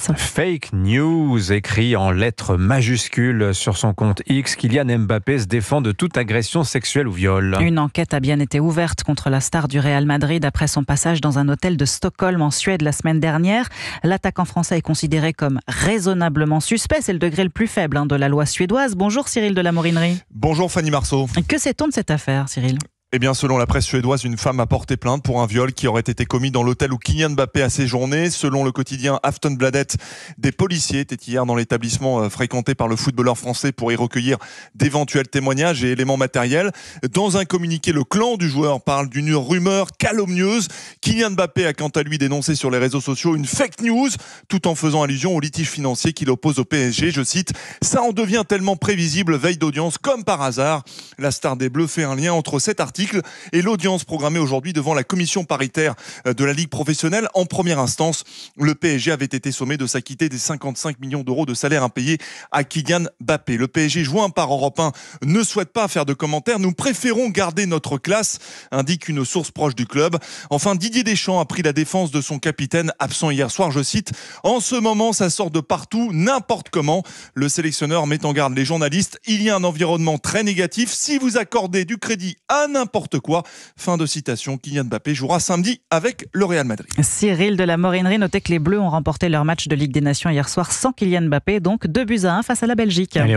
France. Fake news, écrit en lettres majuscules sur son compte X, Kylian Mbappé se défend de toute agression sexuelle ou viol. Une enquête a bien été ouverte contre la star du Real Madrid après son passage dans un hôtel de Stockholm en Suède la semaine dernière. L'attaquant français est considéré comme raisonnablement suspect. C'est le degré le plus faible de la loi suédoise. Bonjour Cyril de la Morinerie. Bonjour Fanny Marceau. Que sait-on de cette affaire, Cyril ? Eh bien, selon la presse suédoise, une femme a porté plainte pour un viol qui aurait été commis dans l'hôtel où Kylian Mbappé a séjourné. Selon le quotidien Aftonbladet, des policiers étaient hier dans l'établissement fréquenté par le footballeur français pour y recueillir d'éventuels témoignages et éléments matériels. Dans un communiqué, le clan du joueur parle d'une rumeur calomnieuse. Kylian Mbappé a quant à lui dénoncé sur les réseaux sociaux une fake news, tout en faisant allusion au litige financier qu'il oppose au PSG. Je cite, « Ça en devient tellement prévisible, veille d'audience, comme par hasard. » La star des Bleus fait un lien entre cet article et l'audience programmée aujourd'hui devant la commission paritaire de la Ligue professionnelle. En première instance, le PSG avait été sommé de s'acquitter des 55 millions d'euros de salaire impayés à Kylian Mbappé. Le PSG, joint par Europe 1, ne souhaite pas faire de commentaires. Nous préférons garder notre classe, indique une source proche du club. Enfin, Didier Deschamps a pris la défense de son capitaine absent hier soir. Je cite, « En ce moment, ça sort de partout, n'importe comment. » Le sélectionneur met en garde les journalistes. Il y a un environnement très négatif. Si vous accordez du crédit à n'importe quoi. Fin de citation. Kylian Mbappé jouera samedi avec le Real Madrid. Cyril de la Morinerie, notez que les Bleus ont remporté leur match de Ligue des Nations hier soir sans Kylian Mbappé, donc 2-1 face à la Belgique. Allez,